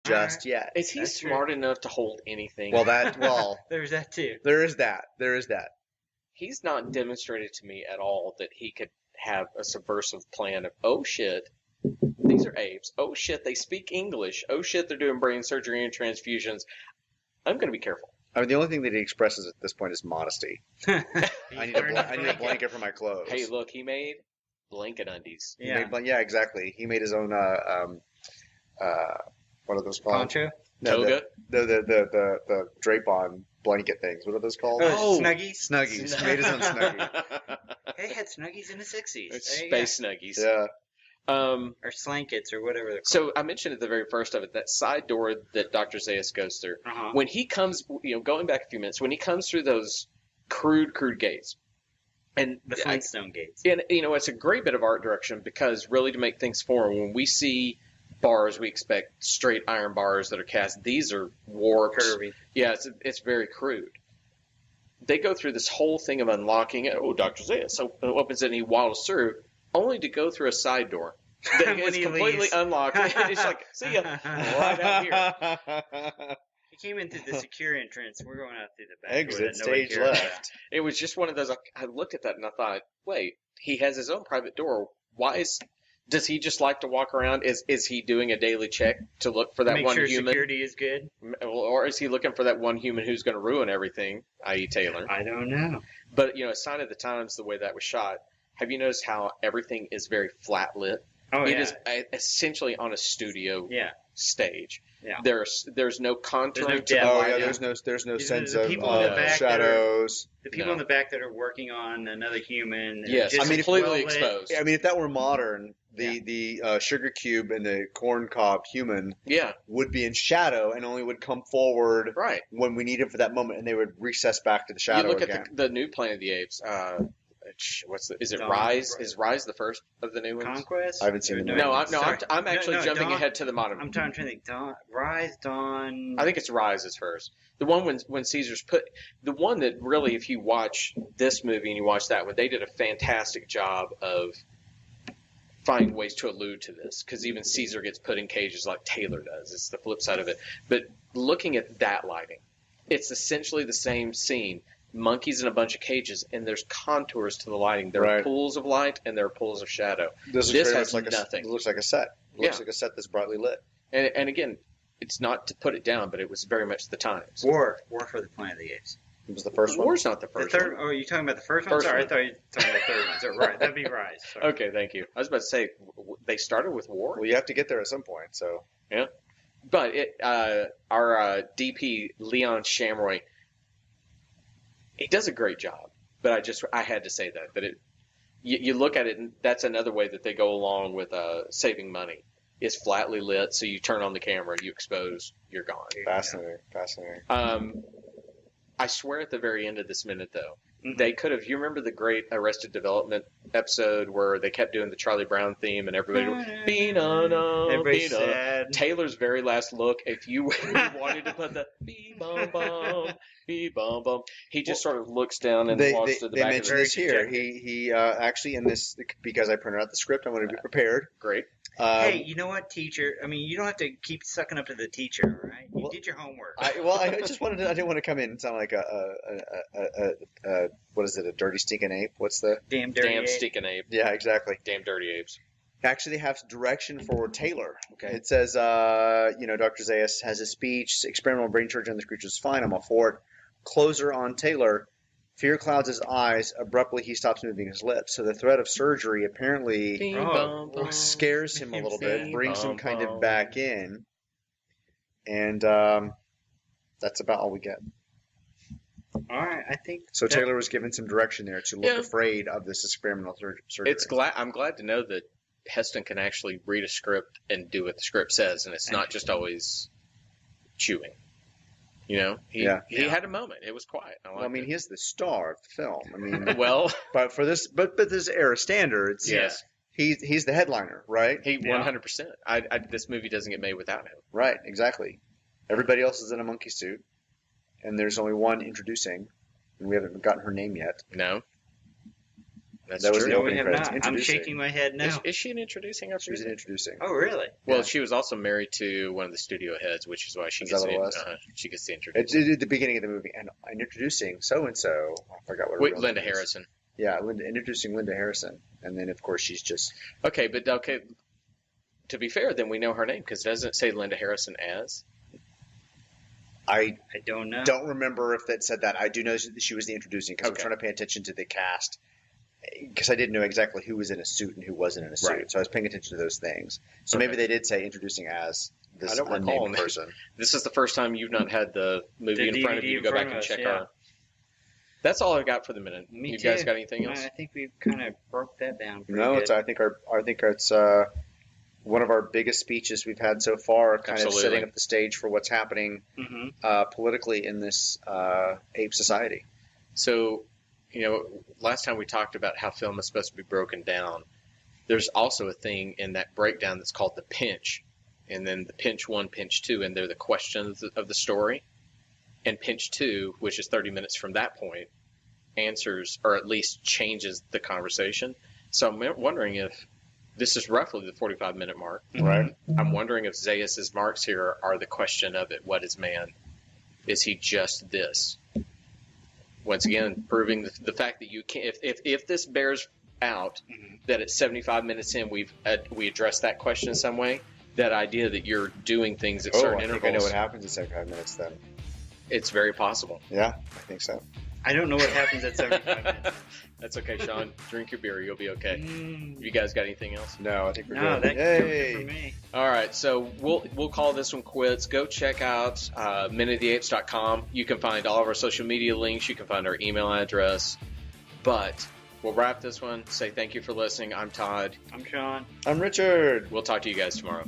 just yet. Is he smart enough to hold anything? Well, there's that too. There is that. He's not demonstrated to me at all that he could have a subversive plan of, oh shit, these are apes. Oh shit, they speak English. Oh shit, they're doing brain surgery and transfusions. I'm going to be careful. I mean, the only thing that he expresses at this point is modesty. I need a blanket for my clothes. Hey, look, he made blanket undies. Yeah, exactly. He made his own, what are those called? Poncho? No, Toga? The drape-on blanket things. What are those called? Oh, Snuggies? Snuggies. He made his own Snuggie. They had Snuggies in the 60s. It's space Snuggies. Yeah. Or slankets or whatever they're called. So I mentioned at the very first of it, that side door that Dr. Zaius goes through. When he comes, going back a few minutes, when he comes through those crude gates, and the Flintstone gates. And, it's a great bit of art direction because really to make things form, when we see bars, we expect straight iron bars that are cast. These are warped. Curvy. Yeah, it's very crude. They go through this whole thing of unlocking it. Oh, Dr. Zaius. So opens it and he waddles through, only to go through a side door. It's completely unlocked. It's like, see ya, right out here. He came in through the secure entrance. We're going out through the back. Exit stage left. It was just one of those, I looked at that and I thought, wait, he has his own private door. Does he just like to walk around? Is he doing a daily check to look for that Make one sure human? Security is good. Or is he looking for that one human who's going to ruin everything, i.e. Taylor? I don't know. But, a sign of the times, the way that was shot. Have you noticed how everything is very flat lit? Oh, It is essentially on a studio stage. Yeah. There's no contour. There's no depth. There's no sense of shadows. The the people in the back that are working on another human. Yes, completely exposed. I mean, if that were modern, the sugar cube and the corn cob human would be in shadow and only would come forward when we need him for that moment, and they would recess back to the shadow again. You look again. at the new Planet of the Apes. Is it Rise? Is Rise the first of the new ones? Conquest? I haven't seen the new ones. I'm actually jumping ahead to the modern. I'm trying to think. Rise, Dawn. I think it's Rise is first. The one when Caesar's the one that really, if you watch this movie and you watch that one, they did a fantastic job of finding ways to allude to this, because even Caesar gets put in cages like Taylor does. It's the flip side of it. But looking at that lighting, it's essentially the same scene. Monkeys in a bunch of cages, and there's contours to the lighting. There are pools of light and there are pools of shadow. This has nothing. It looks like a set. It looks like a set that's brightly lit. And again, it's not to put it down, but it was very much the times. War for the Planet of the Apes. It was the first one. War's not the first one. Oh, are you talking about the first one? Sorry, I thought you were talking about the third one. So, right, that'd be Rise. Sorry. Okay, thank you. I was about to say, they started with War? Well, you have to get there at some point, so. Yeah. But our DP, Leon Shamroy, he does a great job, but I had to say that you look at it, and that's another way that they go along with saving money. It's flatly lit, so you turn on the camera, you expose, you're gone. Fascinating. I swear at the very end of this minute, though, they could have. You remember the great Arrested Development episode where they kept doing the Charlie Brown theme and everybody everybody's sad. Taylor's very last look. If you wanted to put the bum bum, he just sort of looks down and walks to the back. They mentioned this here. He actually in this, because I printed out the script, I'm going to be prepared. Great. Hey, you know what, teacher? I mean, you don't have to keep sucking up to the teacher, all right? You did your homework. I didn't want to come in and sound like what is it, a dirty stinking ape? What's the damn dirty ape? Stinking ape? Yeah, exactly. Damn dirty apes. Actually, they have direction for Taylor. Okay. It says, Dr. Zaius has a speech. Experimental brain surgery on this creature is fine. I'm all for it. Closer on Taylor. Fear clouds his eyes. Abruptly, he stops moving his lips. So the threat of surgery apparently scares him a little bit, brings him kind of back in. And that's about all we get. All right, I think so. Taylor was given some direction there to look afraid of this experimental surgery. I'm glad to know that Heston can actually read a script and do what the script says, and it's not just always chewing. You know, he had a moment. It was quiet. He's the star of the film. I mean, but for this, but this era standards, he's the headliner, right? He 100%. This movie doesn't get made without him. Right, exactly. Everybody else is in a monkey suit, and there's only one introducing, and we haven't gotten her name yet. No. That's That was true. the No, we opening have credits. not. I'm Introducing. shaking my head now. Is she an introducing? She was an introducing. Oh, really? Well, Yeah. she was also married to one of the studio heads, which is why she Is gets that what it was? she gets the It's introduction. at the beginning of the movie, and introducing so and so. I forgot what. Her Wait, real Linda name is. Harrison. Yeah, introducing Linda Harrison, and then of course she's just. Okay, but okay. To be fair, then we know her name because doesn't it say Linda Harrison as? I I don't know. don't remember if that said that. I do know that she was the introducing because Okay. I'm trying to pay attention to the cast because I didn't know exactly who was in a suit and who wasn't in a suit. Right. So I was paying attention to those things. So Okay. any they did say introducing as this I don't recall. unnamed person. This is the first time you've not had the movie The in front of DVD you to in go front back of and us, check yeah. our. That's all I've got for the minute. Me you too. guys got anything else? I think we've kind of broke that down. Pretty No, good. it's I think it's one of our biggest speeches we've had so far, kind Absolutely. of setting up the stage for what's happening politically in this ape society. So, last time we talked about how film is supposed to be broken down. There's also a thing in that breakdown that's called the pinch, and then the pinch 1, pinch 2, and they're the questions of the story. And pinch 2, which is 30 minutes from that point, answers or at least changes the conversation. So I'm wondering if this is roughly the 45-minute mark. Right. I'm wondering if Zaius's marks here are the question of it. What is man? Is he just this? Once again, proving the fact that you can't. If this bears out that at 75 minutes in we address that question in some way, that idea that you're doing things at certain I think intervals, I know what happens in 75 minutes then. it's very possible. Yeah, I think so. I don't know what happens at 75 minutes. That's okay, Sean. Drink your beer. You'll be okay. Mm, You guys got anything else? No, I think we're no, good. that covers it for me. All right, so we'll call this one quits. Go check out minuteoftheapes.com. You can find all of our social media links. You can find our email address. But we'll wrap this one. Say thank you for listening. I'm Todd. I'm Sean. I'm Richard. We'll talk to you guys tomorrow.